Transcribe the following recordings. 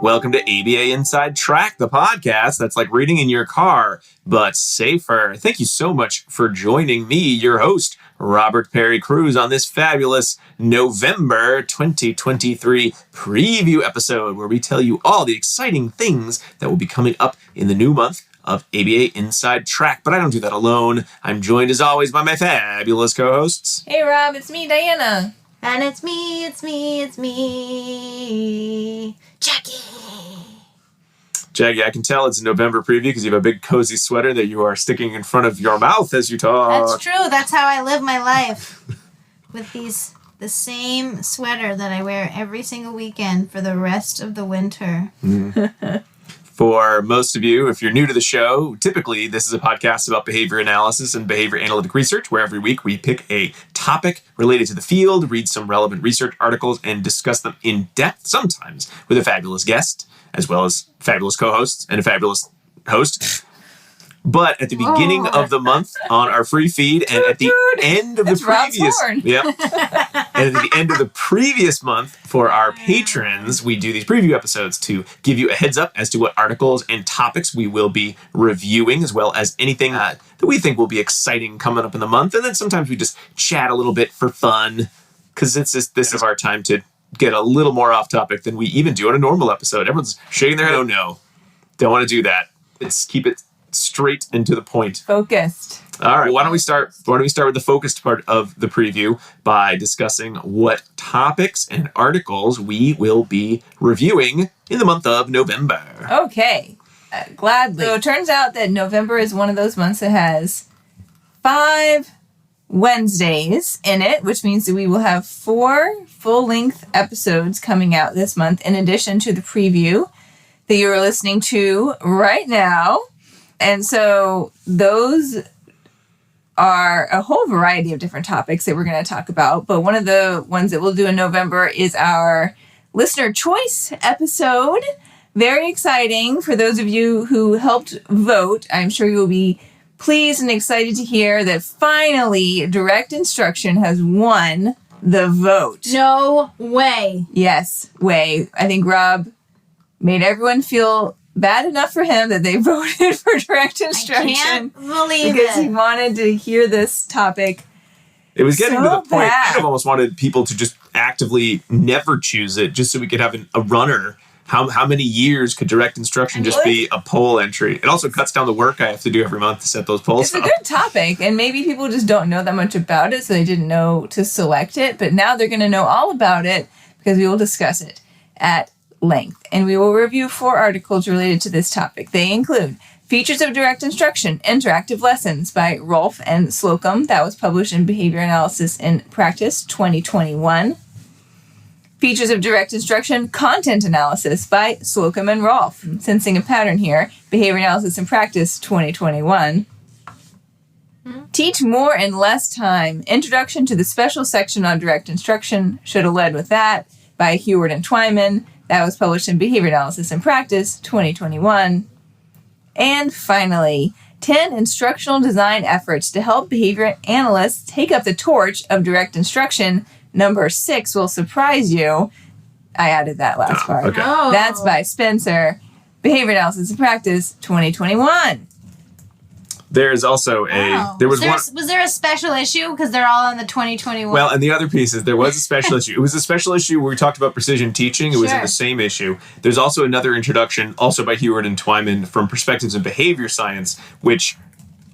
Welcome to ABA Inside Track, the podcast that's like reading in your car, but safer. Thank you so much for joining me, your host, Robert Perry Cruz, on this fabulous November 2023 preview episode where we tell you all the exciting things that will be coming up in the new month of ABA Inside Track. But I don't do that alone. I'm joined as always by my fabulous co-hosts. Hey Rob, it's me, Diana. And it's me, Jackie, I can tell it's a November preview because you have a big cozy sweater that you are sticking in front of your mouth as you talk. That's true. That's how I live my life. With the same sweater that I wear every single weekend for the rest of the winter. For most of you, if you're new to the show, typically this is a podcast about behavior analysis and behavior analytic research, where every week we pick a topic related to the field, read some relevant research articles, and discuss them in depth, sometimes with a fabulous guest, as well as fabulous co-hosts and a fabulous host. But at the beginning of the month on our free feed and at the end of the previous and at the end of the previous month for our patrons, we do these preview episodes to give you a heads up as to what articles and topics we will be reviewing, as well as anything that we think will be exciting coming up in the month. And then sometimes we just chat a little bit for fun because this is our time to get a little more off topic than we even do on a normal episode. Everyone's shaking their head. Oh no, don't want to do that. Let's keep it straight and to the point. Focused. All right. Why don't we start with the focused part of the preview by discussing what topics and articles we will be reviewing in the month of November. Okay. Gladly. So it turns out that November is one of those months that has 5 Wednesdays in it, which means that we will have 4 full-length episodes coming out this month, in addition to the preview that you are listening to right now. And so those are a whole variety of different topics that we're going to talk about. But one of the ones that we'll do in November is our listener choice episode. Very exciting for those of you who helped vote. I'm sure you'll be pleased and excited to hear that finally direct instruction has won the vote. No way. Yes, way. I think Rob made everyone feel bad enough for him that they voted for direct instruction. I can't believe because he wanted to hear this topic. It was getting so to the point. bad. I kind of almost wanted people to just actively never choose it, just so we could have a runner. How many years could direct instruction just be a poll entry? It also cuts down the work I have to do every month to set those polls up. It's a good topic, and maybe people just don't know that much about it, so they didn't know to select it. But now they're going to know all about it because we will discuss it at length, and we will review 4 articles related to this topic. They include Features of Direct Instruction, Interactive Lessons by Rolfe and Slocum. That was published in Behavior Analysis in Practice 2021. Features of Direct Instruction, Content Analysis by Slocum and Rolfe. Sensing a pattern here. Behavior Analysis in Practice 2021. Teach More in Less Time, Introduction to the Special Section on Direct Instruction. Should have led with that, by Heward and Twyman. That was published in Behavior Analysis in Practice 2021. And finally, 10 instructional design efforts to help behavior analysts take up the torch of direct instruction. Number 6 will surprise you. I added that last part. Okay. Oh. That's by Spencer. Behavior Analysis in Practice 2021. There's also was there a special issue? Because they're all on the 2021. Well, and the other piece is there was a special issue. It was a special issue where we talked about precision teaching. It was in the same issue. There's also another introduction, also by Heward and Twyman, from Perspectives in Behavior Science, which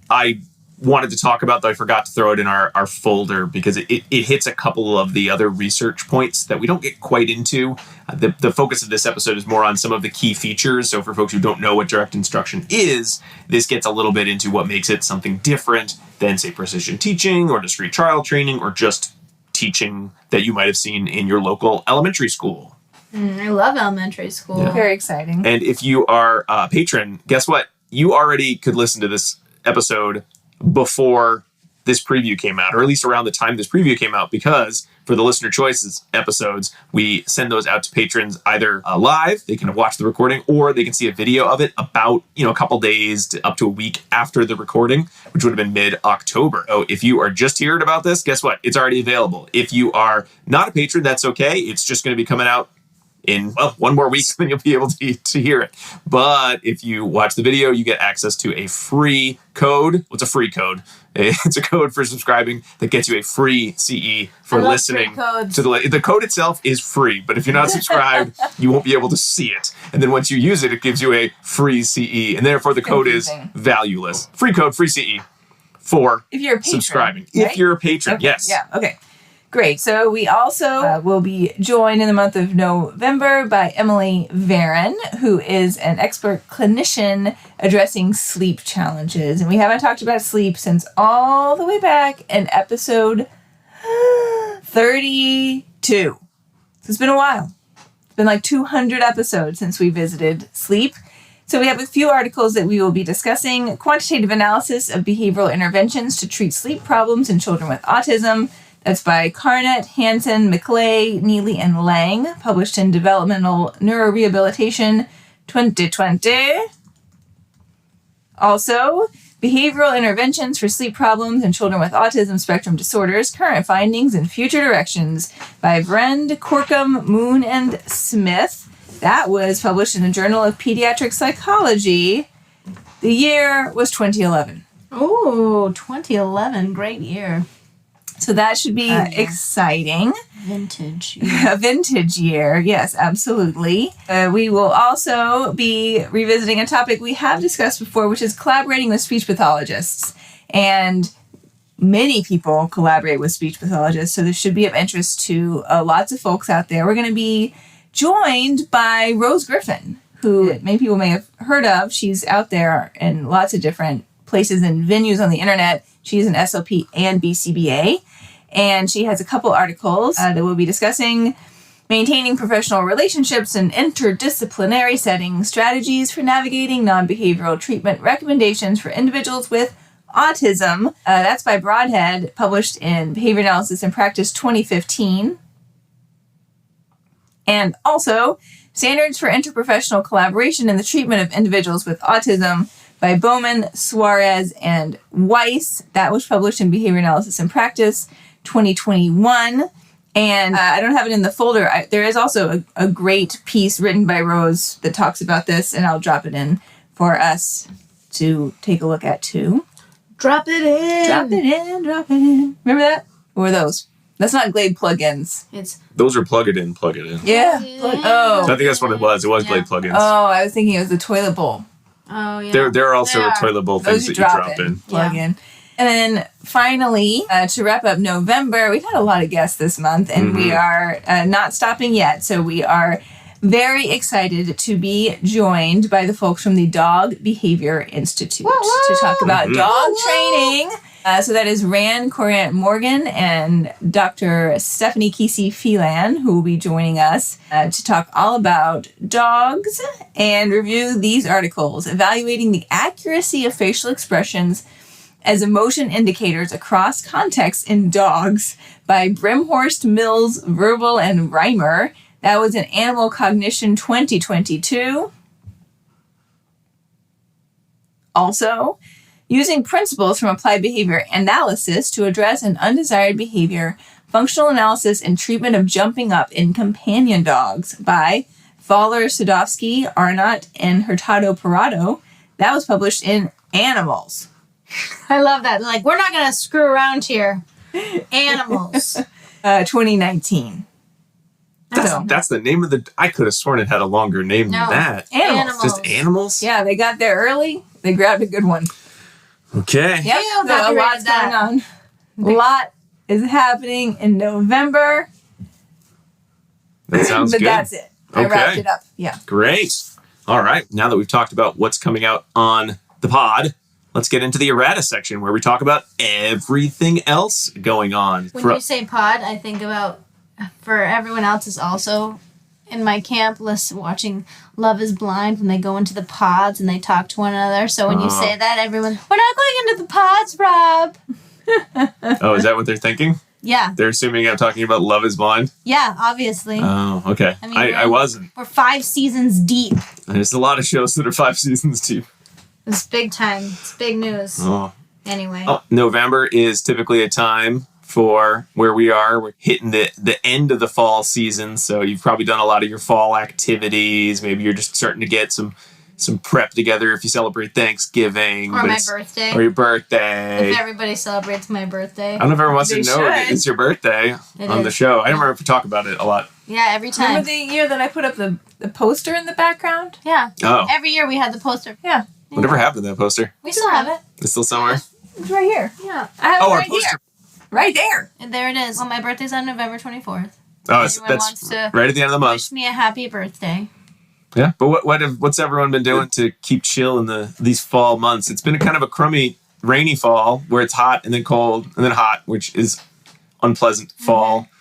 I wanted to talk about, though I forgot to throw it in our folder because it hits a couple of the other research points that we don't get quite into. The focus of this episode is more on some of the key features. So for folks who don't know what direct instruction is, this gets a little bit into what makes it something different than, say, precision teaching or discrete trial training or just teaching that you might have seen in your local elementary school. I love elementary school. Yeah. Very exciting. And if you are a patron, guess what? You already could listen to this episode before this preview came out, or at least around the time this preview came out, because for the listener choices episodes, we send those out to patrons either live, they can watch the recording, or they can see a video of it about, a couple days to up to a week after the recording, which would have been mid-October. So if you are just hearing about this, guess what? It's already available. If you are not a patron, that's okay. It's just going to be coming out in, well, one more week, then you'll be able to hear it. But if you watch the video, you get access to a free code. What's a free code? It's a code for subscribing that gets you a free CE for listening to the code itself is free, but if you're not subscribed, you won't be able to see it. And then once you use it, it gives you a free CE, and therefore the code is valueless. Free code, free CE for if you're a patron, subscribing. Right? If you're a patron, okay. yes. Yeah, okay. Great. So we also will be joined in the month of November by Emily Varon, who is an expert clinician addressing sleep challenges. And we haven't talked about sleep since all the way back in episode 32. So it's been a while. It's been like 200 episodes since we visited sleep. So we have a few articles that we will be discussing. Quantitative analysis of behavioral interventions to treat sleep problems in children with autism. That's by Carnett, Hansen, McClay, Neely, and Lang, published in Developmental Neurorehabilitation 2020. Also, Behavioral Interventions for Sleep Problems in Children with Autism Spectrum Disorders, Current Findings and Future Directions by Vrend, Corkum, Moon, and Smith. That was published in the Journal of Pediatric Psychology. The year was 2011. Oh, 2011. Great year. So that should be exciting. Vintage. A vintage year. Yes, absolutely. We will also be revisiting a topic we have discussed before, which is collaborating with speech pathologists. And many people collaborate with speech pathologists, so this should be of interest to lots of folks out there. We're going to be joined by Rose Griffin, who many people may have heard of. She's out there in lots of different places and venues on the internet. She's an SLP and BCBA, and she has a couple articles that we'll be discussing. Maintaining professional relationships in interdisciplinary settings, strategies for navigating non-behavioral treatment, recommendations for individuals with autism. That's by Broadhead, published in Behavior Analysis and Practice 2015. And also, Standards for Interprofessional Collaboration in the Treatment of Individuals with Autism by Bowman, Suarez, and Weiss. That was published in Behavior Analysis and Practice 2021. And I don't have it in the folder. There is also a great piece written by Rose that talks about this, and I'll drop it in for us to take a look at too. Drop it in. Drop it in, drop it in. Remember that? What were those? That's not Glade plugins. Those are plug it in, plug it in. Yeah. So I think that's what it was. It was Glade plugins. Oh, I was thinking it was the toilet bowl. Oh, yeah. There are also toilet bowl things that you drop in. Plug in. And then finally, to wrap up November, we've had a lot of guests this month, and we are not stopping yet. So we are very excited to be joined by the folks from the Dog Behavior Institute to talk about dog training. So that is Rand Courant-Morgan and Dr. Stephanie Keesey-Phelan, who will be joining us to talk all about dogs and review these articles, evaluating the accuracy of facial expressions as emotion indicators across contexts in dogs by Brimhorst, Mills, Verbal, and Reimer. That was in Animal Cognition 2022. Also, using principles from applied behavior analysis to address an undesired behavior, functional analysis and treatment of jumping up in companion dogs by Fowler, Sadowski, Arnott, and Hurtado Parado. That was published in Animals. I love that. Like, we're not going to screw around here. Animals. 2019. That's the name of the... I could have sworn it had a longer name than that. Animals. Just Animals? Yeah, they got there early. They grabbed a good one. Okay. Yep, so a lot's going on. A lot is happening in November. That sounds but good. But that's it. I wrapped it up. Yeah. Great. All right. Now that we've talked about what's coming out on the pod, let's get into the errata section where we talk about everything else going on. When you say pod, I think about, for everyone else is also in my camp list, watching Love is Blind when they go into the pods and they talk to one another. So when you say that, everyone, we're not going into the pods, Rob. Oh, is that what they're thinking? Yeah. They're assuming I'm talking about Love is Blind? Yeah, obviously. Oh, okay. I mean, I wasn't. We're 5 seasons deep. There's a lot of shows that are 5 seasons deep. It's big time. It's big news. Oh. Anyway. November is typically a time for where we are. We're hitting the end of the fall season, so you've probably done a lot of your fall activities. Maybe you're just starting to get some prep together if you celebrate Thanksgiving. Or my birthday. Or your birthday. If everybody celebrates my birthday. I don't know if everyone wants to know it's your birthday on the show. I don't remember if we talk about it a lot. Yeah, every time. Remember the year that I put up the poster in the background? Yeah. Oh. Every year we had the poster. Yeah. Whatever happened to that poster? We still have it. It's still somewhere? It's right here. Yeah. I have it our right poster. here. Right there. And there it is. Well, my birthday's on November 24th. Oh, Anyone that's wants to right at the end of the month. Wish me a happy birthday. Yeah, but what's everyone been doing to keep chill in these fall months? It's been kind of a crummy, rainy fall where it's hot and then cold and then hot, which is unpleasant fall. Mm-hmm.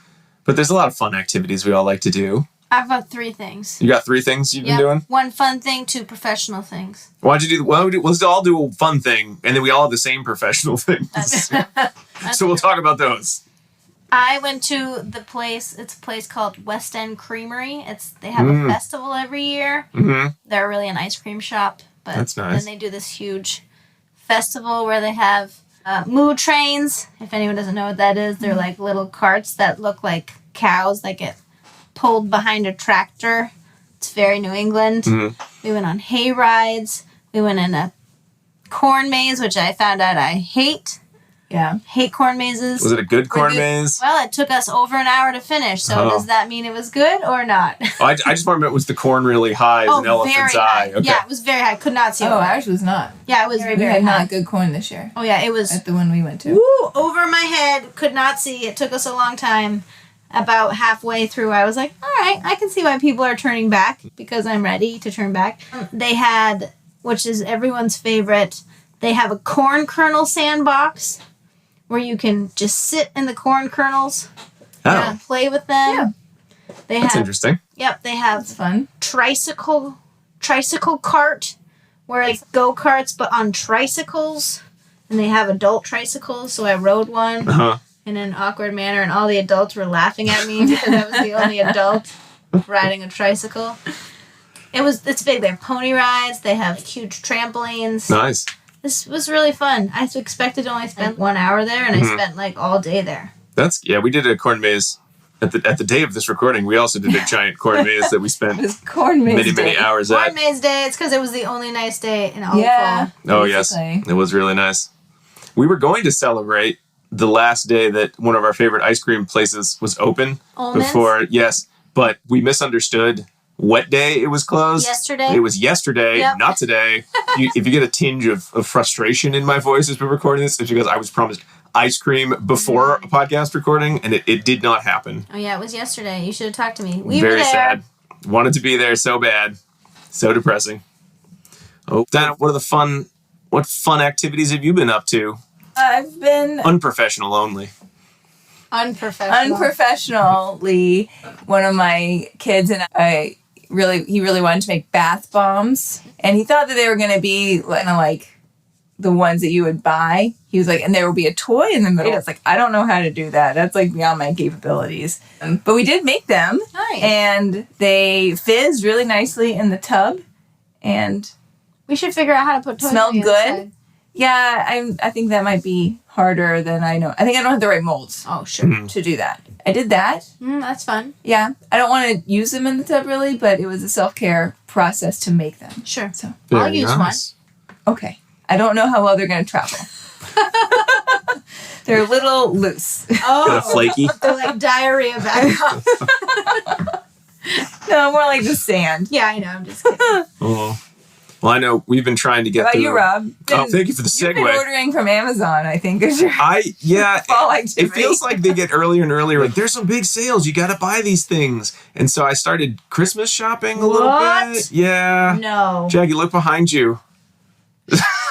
But there's a lot of fun activities we all like to do. I've got 3 things. You got 3 things you've been doing? 1 fun thing, 2 professional things. Why'd you do? Well, let's all do a fun thing, and then we all have the same professional thing. So we'll talk about those. I went to the place. It's a place called West End Creamery. They have a festival every year. Mm-hmm. They're really an ice cream shop, but that's nice. then they do this huge festival where they have moo trains. If anyone doesn't know what that is, they're like little carts that look like cows that get pulled behind a tractor. It's very New England. Mm-hmm. We went on hay rides. We went in a corn maze, which I found out I hate. Yeah. Hate corn mazes. Was it a good corn maze? Well, it took us over an hour to finish, so does that mean it was good or not? I just remember, was the corn really high as an elephant's eye? Okay. Yeah, it was very high. Could not see. Ours was not. Yeah, it was very We had high. not good corn this year. Oh, yeah, it was. At the one we went to. Woo, over my head. Could not see. It took us a long time. About halfway through, I was like, all right, I can see why people are turning back because I'm ready to turn back. They had, which is everyone's favorite, they have a corn kernel sandbox where you can just sit in the corn kernels and play with them. Yeah. That's interesting. Yep, they have That's fun. tricycle cart where it's go-karts but on tricycles. And they have adult tricycles, so I rode one. Uh-huh. In an awkward manner, and all the adults were laughing at me because I was the only adult riding a tricycle. It's big. They have pony rides. They have huge trampolines. Nice. This was really fun. I expected to only spend 1 hour there, and I spent like all day there. We did a corn maze at the day of this recording. We also did a giant corn maze that we spent corn maze many hours corn at. Maze day. It's because it was the only nice day in all fall. Oh yes, it was really nice. We were going to celebrate the last day that one of our favorite ice cream places was open. Ullman's? But we misunderstood what day it was closed. Yesterday? It was yesterday, not today. If you get a tinge of frustration in my voice as we're recording this, it's because I was promised ice cream before a podcast recording, and it did not happen. Oh yeah, it was yesterday. You should have talked to me. We Very were there. sad. Wanted to be there so bad. So depressing. Oh, Dana, what fun activities have you been up to? I've been Unprofessional only. unprofessionally. One of my kids and he really wanted to make bath bombs, and he thought that they were going to be like the ones that you would buy. He was like, and there will be a toy in the middle. I was like, I don't know how to do that. That's like beyond my capabilities. But we did make them. Nice. And they fizzed really nicely in the tub, and We should figure out how to put toys smelled on the good. inside. Yeah, I think that might be harder than I know. I think I don't have the right molds. Oh, sure. To do that. I did that. That's fun. Yeah. I don't want to use them in the tub really, but it was a self-care process to make them. Sure. So, I'll use one. okay. I don't know how well they're going to travel. They're a little loose. Kind of flaky. They're like diarrhea back up. No, more like just sand. Yeah, I know. I'm just kidding. Oh. Well, I know we've been trying to get How about through. you, Rob? Oh, thank you for the You've been segue. ordering from Amazon, I think, is your fall activity. It feels like they get earlier and earlier. Like, there's some big sales. You got to buy these things. And so I started Christmas shopping a little bit. Yeah. No. Jackie, look behind you.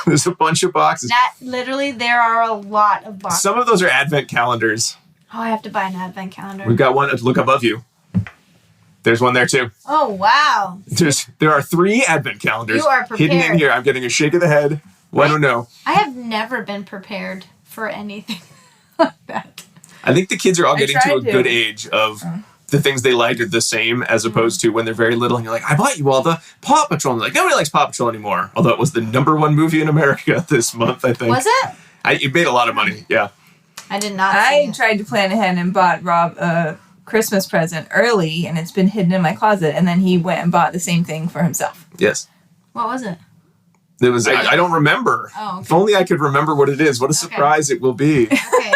There's a bunch of boxes. Literally, there are a lot of boxes. Some of those are advent calendars. Oh, I have to buy an advent calendar. We've got one. Look above you. There's one there too. Oh, wow. There are 3 advent calendars You are prepared. hidden in here. I'm getting a shake of the head. Well, I don't know. I have never been prepared for anything like that. I think the kids are all getting to tried a good age of the things they like are the same as opposed to when they're very little and you're like, I bought you all the Paw Patrol. And they're like, nobody likes Paw Patrol anymore. Although it was the #1 movie in America this month, I think. Was it? It made a lot of money, yeah. I did not see I it. tried to plan ahead and bought Rob a Christmas present early, and it's been hidden in my closet, and then he went and bought the same thing for himself. Yes. What was it? It was. I don't remember. Oh, okay. If only I could remember what it is. What a surprise it will be Okay.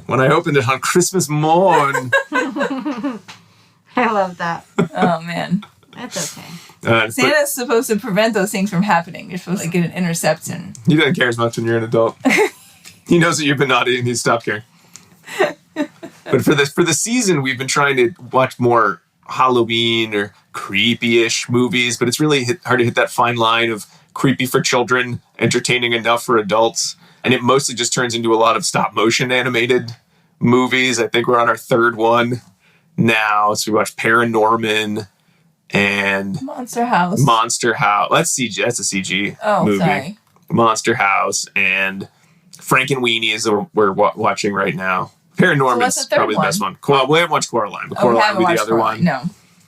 when I opened it on Christmas morn. I love that. Oh, man. That's okay. But Santa's supposed to prevent those things from happening. You're supposed to get an interception. he doesn't care as much when you're an adult. He knows that you've been naughty and he's stopped caring. But for the season, we've been trying to watch more Halloween or creepy-ish movies, but it's really hard to hit that fine line of creepy for children, entertaining enough for adults. And it mostly just turns into a lot of stop-motion animated movies. I think we're on our third one now. So we watched Paranorman and Monster House. That's CG. That's a CG Oh, movie. sorry. Monster House and Frankenweenie is what we're watching right now. So Paranorman's what's the third probably the best one. Well, we haven't watched Coraline, but Oh, we Coraline haven't will be the watched other Coraline. one. No.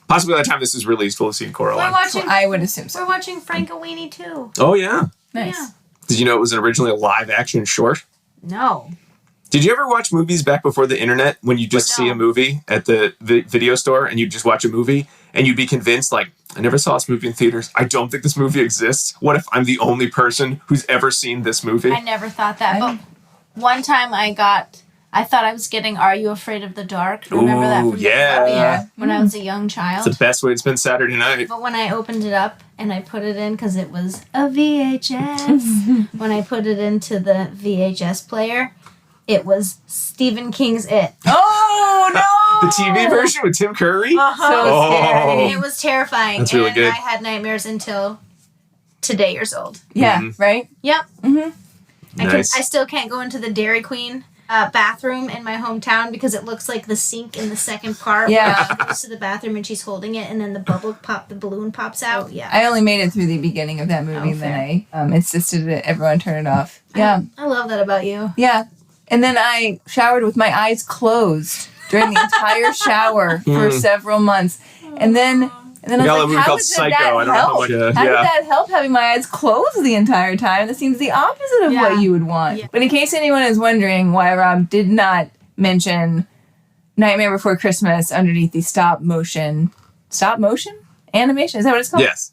Possibly by the time this is released, we'll have seen Coraline. I would assume so. We're watching Frankenweenie too. Oh, yeah. Nice. Yeah. Did you know it was originally a live-action short? No. Did you ever watch movies back before the internet when you just see a movie at the video store and you just watch a movie and you'd be convinced, like, I never saw this movie in theaters. I don't think this movie exists. What if I'm the only person who's ever seen this movie? I never thought that. But one time I thought I was getting Are You Afraid of the Dark? Remember that from yeah. Nickelodeon when I was a young child? It's the best way to spend Saturday night. But when I opened it up and I put it in, because it was a VHS, when I put it into the VHS player, it was Stephen King's It. Oh, no! The TV version with Tim Curry? So scary. It was terrifying. That's really and good. I had nightmares until today years old. Yeah, right? Yep. Nice. I still can't go into the Dairy Queen bathroom in my hometown because it looks like the sink in the second part. Yeah. Where she goes to the bathroom and she's holding it, and then the balloon pops out. Yeah. I only made it through the beginning of that movie, and then I insisted that everyone turn it off. Yeah. I love that about you. Yeah. And then I showered with my eyes closed during the entire shower for several months. And then I got a was movie like, how called did Psycho. that I don't know how help? much, How did that help having my eyes closed the entire time? That seems the opposite of what you would want. Yeah. But in case anyone is wondering why Rob did not mention Nightmare Before Christmas underneath the stop motion animation, is that what it's called? Yes.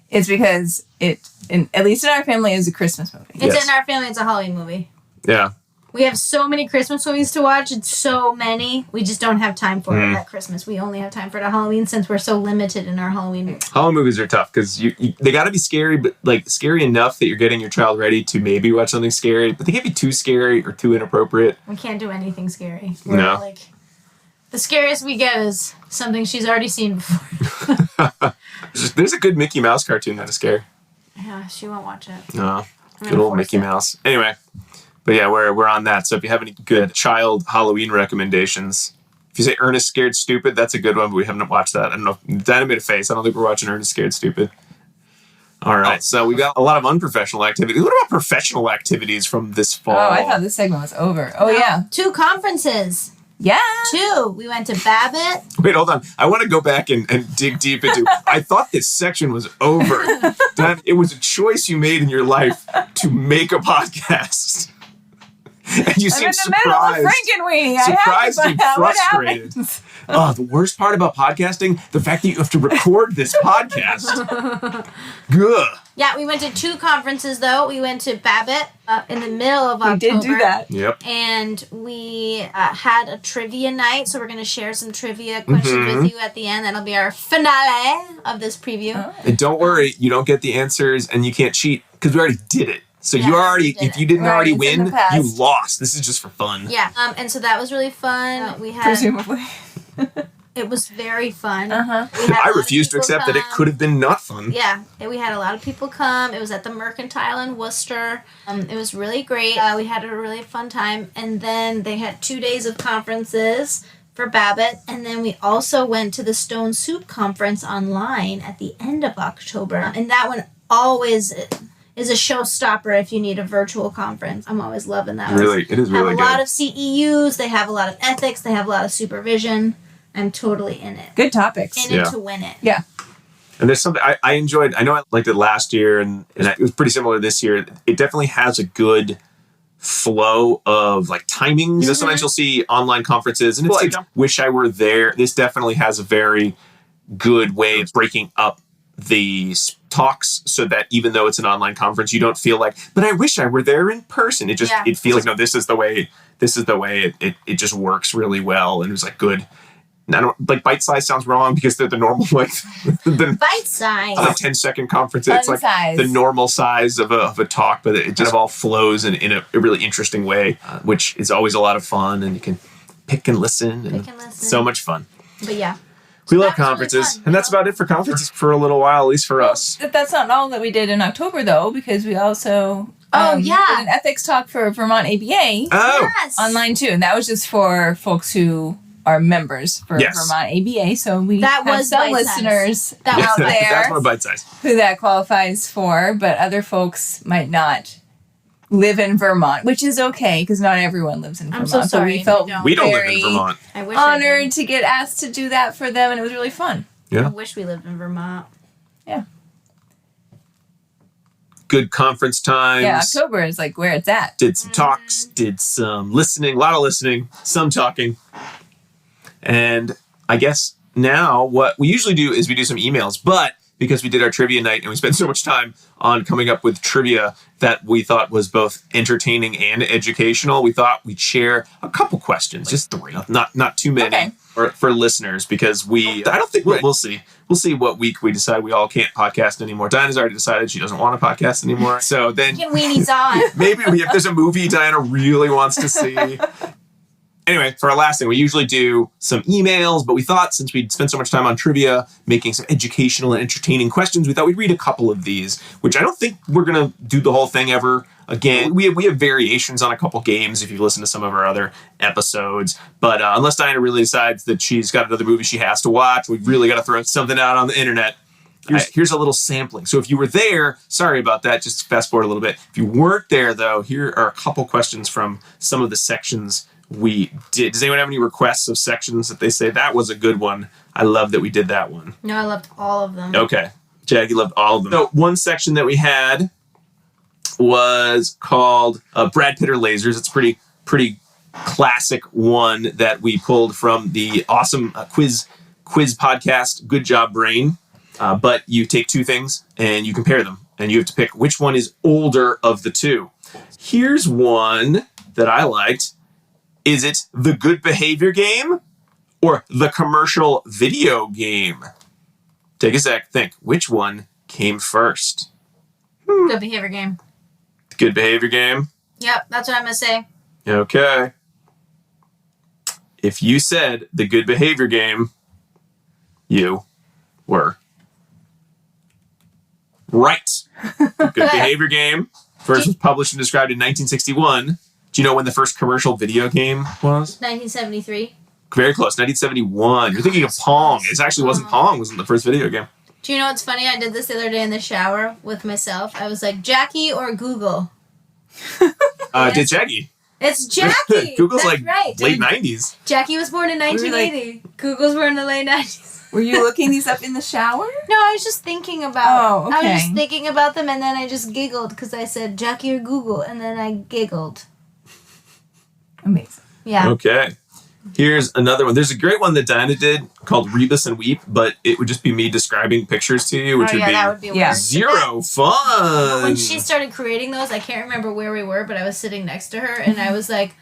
It's because at least in our family, is a Christmas movie. It's Yes. in our family. It's a Halloween movie. Yeah. We have so many Christmas movies to watch. It's so many. We just don't have time for it at Christmas. We only have time for it at Halloween since we're so limited in our Halloween movies. Halloween movies are tough because they got to be scary, but like scary enough that you're getting your child ready to maybe watch something scary, but they can't be too scary or too inappropriate. We can't do anything scary. No. Like, the scariest we get is something she's already seen before. There's a good Mickey Mouse cartoon that is scary. Yeah, she won't watch it. No, I'm good gonna old force Mickey it. Mouse. Anyway, but yeah, we're on that. So if you have any good child Halloween recommendations, if you say Ernest Scared Stupid, that's a good one, but we haven't watched that. I don't know. Dinah made a face. I don't think we're watching Ernest Scared Stupid. All right, so we got a lot of unprofessional activities. What about professional activities from this fall? Oh, I thought this segment was over. Oh, yeah. 2 conferences. Yeah. 2. We went to Babbitt. Wait, hold on. I want to go back and dig deep into. I thought this section was over. That it was a choice you made in your life to make a podcast, and you I'm in seem the middle of surprised. Frankenweenie. I Surprised have to and find out what frustrated. happens. Oh, the worst part about podcasting: the fact that you have to record this podcast. Gah. Yeah, we went to 2 conferences, though. We went to Babbitt in the middle of October. We did do that. Yep. And we had a trivia night, so we're going to share some trivia questions with you at the end. That'll be our finale of this preview. And don't worry, you don't get the answers, and you can't cheat because we already did it. So Yeah, you we already, did if it. you didn't Right, already it's in win, the past. you lost. This is just for fun. Yeah, and so that was really fun. We had Presumably. it was very fun. Uh-huh. We had a I lot of refuse to people accept that it come. could have been not fun. Yeah, and we had a lot of people come. It was at the Mercantile in Worcester. It was really great. We had a really fun time. And then they had 2 days of conferences for Babbitt. And then we also went to the Stone Soup Conference online at the end of October. And that one always is a showstopper if you need a virtual conference. I'm always loving that one. Really, it is They have really a lot good. of CEUs. They have a lot of ethics. They have a lot of supervision. I'm totally in it. Good topics. In Yeah. it to win it. Yeah. And there's something I enjoyed. I know I liked it last year, and it was pretty similar this year. It definitely has a good flow of like timings. You know, sometimes you'll see online conferences and it's like, wish I were there. This definitely has a very good way of breaking up the talks so that even though it's an online conference, you don't feel like, but I wish I were there in person. It just, it feels like, no, this is the way it just works really well. And it was like good. I don't like bite size sounds wrong because they're the normal like the bite size. A 10-second conference. It's like the normal size of a talk, but it just all flows in a really interesting way, which is always a lot of fun, and you can pick and listen. And so much fun. But yeah. We love conferences, really fun, and that's about it for conferences for a little while, at least for us. That's not all that we did in October, though, because we also did an ethics talk for Vermont ABA online, too. And that was just for folks who are members for Vermont ABA. So we have some listeners out there that's more bite size. Who that qualifies for, but other folks might not live in Vermont, which is okay because not everyone lives in Vermont. I'm so sorry. So we felt we don't live in Vermont. I wish honored to get asked to do that for them, and it was really fun. Yeah. I wish we lived in Vermont. Yeah. Good conference times. Yeah, October is like where it's at. Did some talks, did some listening, a lot of listening, some talking. And I guess now what we usually do is we do some emails, but because we did our trivia night and we spent so much time on coming up with trivia that we thought was both entertaining and educational, we thought we'd share a couple questions, just 3, not too many for listeners, because I don't think we'll see. We'll see what week we decide we all can't podcast anymore. Diana's already decided she doesn't want to podcast anymore. So then get weenies on. Maybe if there's a movie Diana really wants to see. Anyway, for our last thing, we usually do some emails, but we thought since we'd spent so much time on trivia, making some educational and entertaining questions, we thought we'd read a couple of these, which I don't think we're going to do the whole thing ever again. We have variations on a couple games if you listen to some of our other episodes, but unless Diana really decides that she's got another movie she has to watch, we really got to throw something out on the internet. Here's a little sampling. So if you were there, sorry about that, just fast forward a little bit. If you weren't there, though, here are a couple questions from some of the sections we did. Does anyone have any requests of sections that they say that was a good one? I love that we did that one. No, I loved all of them. Okay. Jackie loved all of them. So one section that we had was called Brad Pitt or Lasers. It's a pretty classic one that we pulled from the awesome quiz podcast, Good Job Brain. But you take two things and you compare them, and you have to pick which one is older of the two. Here's one that I liked. Is it the Good Behavior game or the commercial video game? Take a sec. Think. Which one came first? Good Behavior game. Good Behavior game? Yep, that's what I'm going to say. Okay. If you said the Good Behavior game, you were right. Good Behavior game first was published and described in 1961. Do you know when the first commercial video game was? 1973. Very close, 1971. You're thinking of Pong. It actually wasn't Pong. Wasn't the first video game. Do you know what's funny? I did this the other day in the shower with myself. I was like, Jackie or Google? Did Jackie? It's Jackie. Google's That's like right. late 90s. Jackie was born in 1980. Google's born in the late 90s. Were you looking these up in the shower? No, I was just thinking about. Oh, okay. I was just thinking about them, and then I just giggled because I said Jackie or Google, and then I giggled. Amazing. Yeah. Okay. Here's another one. There's a great one that Dinah did called Rebus and Weep, but it would just be me describing pictures to you, which that would be weird. Zero fun. When she started creating those, I can't remember where we were, but I was sitting next to her, and I was like,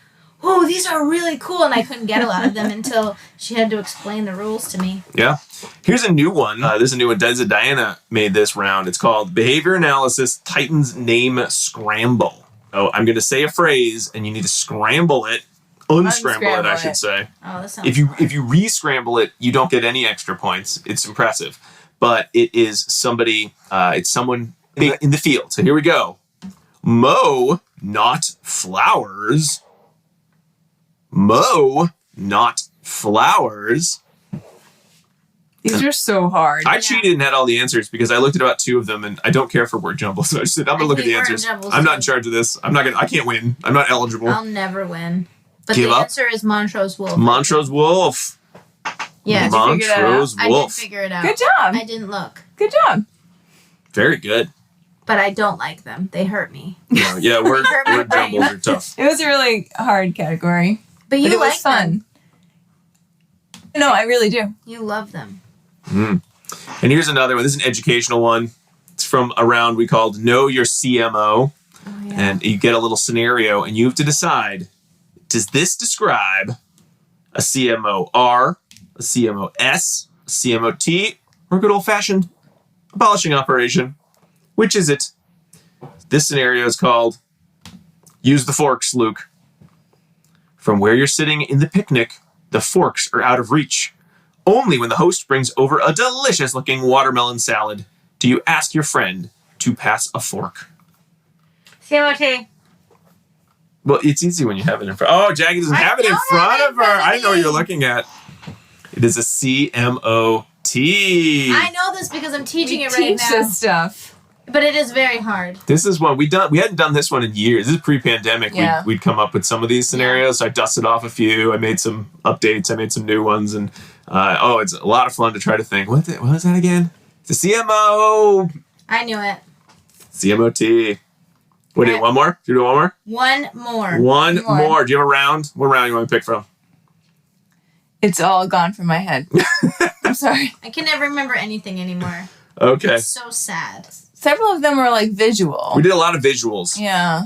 oh, these are really cool, and I couldn't get a lot of them until she had to explain the rules to me. Yeah. Here's a new one. This is a new one. Diana made this round. It's called Behavior Analysis Titans Name Scramble. Oh, I'm going to say a phrase, and you need to scramble it. Unscramble it, I should say. Oh, that sounds if you re-scramble it, you don't get any extra points. It's impressive. But it is somebody, it's someone big in the field. So here we go. Mow, not flowers. Mow, not flowers. These are so hard. I cheated and had all the answers because I looked at about 2 of them, and I don't care for word jumble. So I just said, I'm going to look at the answers. I'm not in charge of this. I can't win. I'm not eligible. I'll never win. But Give the up? answer is Montrose Wolf. Montrose Wolf. Yeah. Montrose I did Wolf. figure it out. Good job. I didn't look. Good job. Very good. but I don't like them. They hurt me. Yeah, word jumbles are tough. It was a really hard category. But you But it like was fun. them. No, I really do. You love them. And here's another one. This is an educational one. It's from a round we called Know Your CMO. Oh, yeah. And you get a little scenario, and you have to decide, does this describe a CMOR, a CMOS, a CMOT, or a good old-fashioned polishing operation? Which is it? This scenario is called Use the Forks, Luke. From where you're sitting in the picnic, the forks are out of reach. Only when the host brings over a delicious-looking watermelon salad do you ask your friend to pass a fork. CMOT. Well, it's easy when you have it in front. Oh, Jackie doesn't have it in front of her. I know what you're looking at. It is a CMOT. I know this because I'm teaching We it right teach now. this stuff. But it is very hard. This is one we hadn't done this one in years. This is pre-pandemic. Yeah. We'd come up with some of these scenarios. So I dusted off a few. I made some updates. I made some new ones, and it's a lot of fun to try to think. What was that again? It's a CMO. I knew it. CMOT. What do you one more? Do you do one more? One more. One more. Do you have a round? What round you want to pick from? It's all gone from my head. I'm sorry. I can never remember anything anymore. Okay. It's so sad. Several of them were like visual. We did a lot of visuals. Yeah.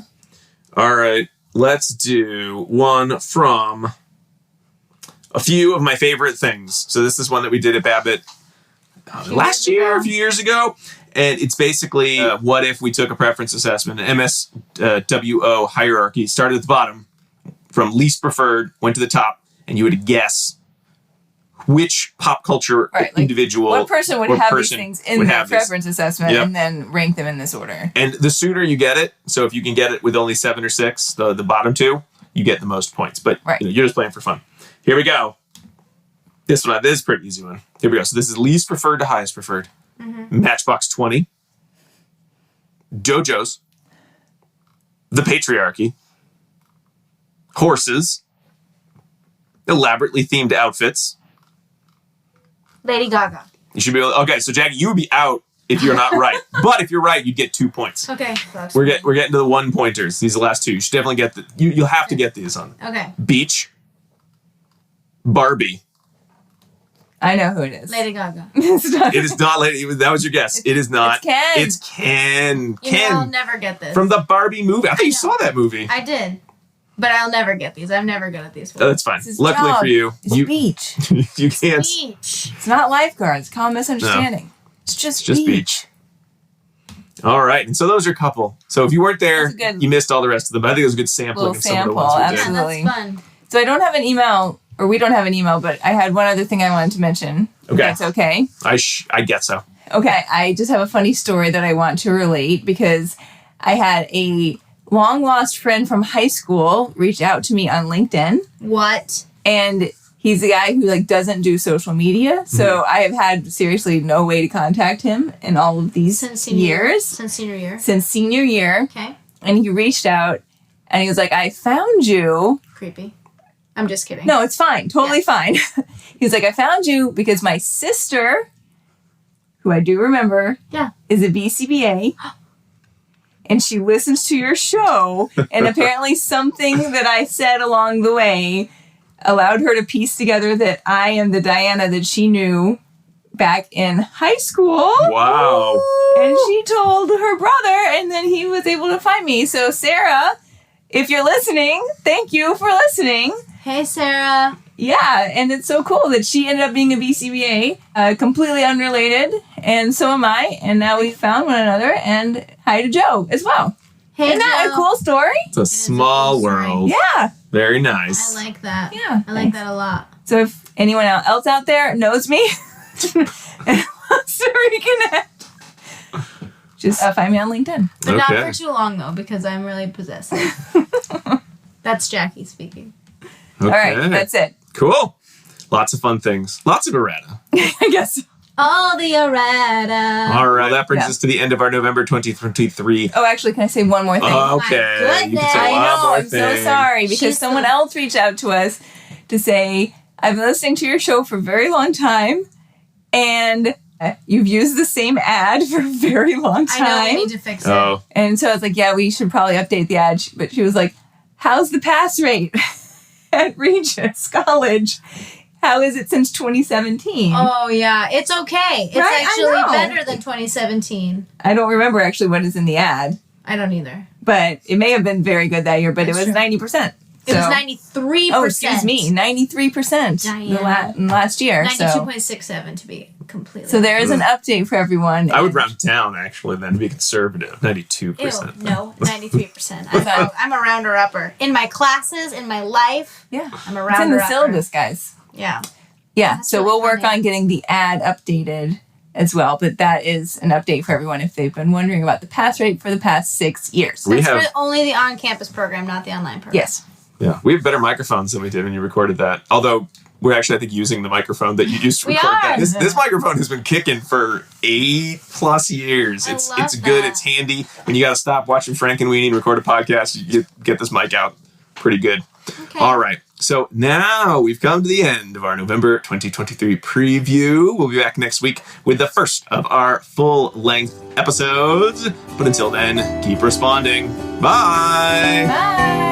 All right. Let's do one from a few of my favorite things. So this is one that we did at Babbitt last year, a few years ago. And it's basically what if we took a preference assessment, an MSWO hierarchy, started at the bottom, from least preferred, went to the top, and you would guess which pop culture individual what person would have these things in would their have this. preference assessment and then rank them in this order. And the sooner you get it, so if you can get it with only 7 or 6, the bottom two, you get the most points. But you're just playing for fun. Here we go. This is a pretty easy one. Here we go. So this is least preferred to highest preferred. Mm-hmm. Matchbox 20. JoJo's. The Patriarchy. Horses. Elaborately themed outfits. Lady Gaga. You should be able. Okay, so Jackie, you would be out if you're not right. But if you're right, you'd get 2 points. Okay. We're getting to the 1 pointers. These are the last two. You should definitely get you'll have to get these on. Okay. Beach. Barbie. I know who it is. Lady Gaga. It's not. It is not Lady. That was your guess. It is not. It's Ken. It's Ken. You know, I'll never get this. From the Barbie movie. I thought you saw that movie. I did. But I'll never get these. I'm never good at these. Oh, that's fine. It's his Luckily job. for you, It's beach. you can't. Beach. It's not lifeguards. Common misunderstanding. It's just beach. All right, and so those are a couple. So if you weren't there, you missed all the rest of them. But I think it was a good sampling of some of the ones we did. Absolutely. Yeah, that's fun. So I don't have an email, or we don't have an email, but I had one other thing I wanted to mention. Okay. That's okay. I get so. Okay, I just have a funny story that I want to relate because I had a long lost friend from high school reach out to me on LinkedIn. What? And he's a guy who doesn't do social media. So I have had seriously no way to contact him in all of these years. Since senior year. Since senior year. Okay. And he reached out and he was like, I found you. Creepy. I'm just kidding. No, it's fine. Totally fine. He's like, I found you because my sister, who I do remember, is a BCBA. And she listens to your show. And apparently something that I said along the way allowed her to piece together that I am the Diana that she knew back in high school. Wow. And she told her brother, and then he was able to find me. So, Sarah, if you're listening, thank you for listening. Hey, Sarah. Yeah, and it's so cool that she ended up being a BCBA, completely unrelated, and so am I, and now we found one another, and hi to Joe as well. Hey, Isn't that a cool story? It's a small world. Yeah. Very nice. I like that. Yeah. I like that a lot. So if anyone else out there knows me and wants to reconnect, just find me on LinkedIn. But not for too long, though, because I'm really possessive. That's Jackie speaking. Okay. All right, that's it. Cool. Lots of fun things. Lots of errata. I guess. All the errata. All right. That brings us to the end of our November 2023. Oh, actually, can I say one more thing? Okay. You can say I a lot know, more I'm so sorry because someone else reached out to us to say, I've been listening to your show for a very long time and You've used the same ad for a very long time. I know we need to fix it. Oh, And so I was like, yeah, we should probably update the ad. But she was like, how's the pass rate at Regis College? How is it since 2017? Oh, yeah. It's okay. It's Right? I actually know. better than 2017. I don't remember actually what is in the ad, I don't either. but it may have been very good that year, but That's it was true. 90%. It was 93%. Oh, excuse me, 93% Diana. last year. So 92.67 to be completely So there is an update for everyone. I would and- round down actually then to be conservative. 92%. Ew, no, 93%. I'm a rounder upper. In my classes, in my life, Yeah. I'm a It's in rounder the upper. syllabus, guys. Yeah. Yeah, That's so really we'll work funny. on getting the ad updated as well, but that is an update for everyone if they've been wondering about the pass rate for the past 6 years. We That's have- for only the on-campus program, not the online program. Yes. Yeah, we have better microphones than we did when you recorded that. Although we're actually, I think, using the microphone that you used to We record that. are. This microphone has been kicking for 8+ years. I It's love good. that. It's handy. When you got to stop watching Frank and Weenie and record a podcast, you get this mic out. Pretty good. Okay. All right. So now we've come to the end of our November 2023 preview. We'll be back next week with the first of our full-length episodes. But until then, keep responding. Bye. Bye.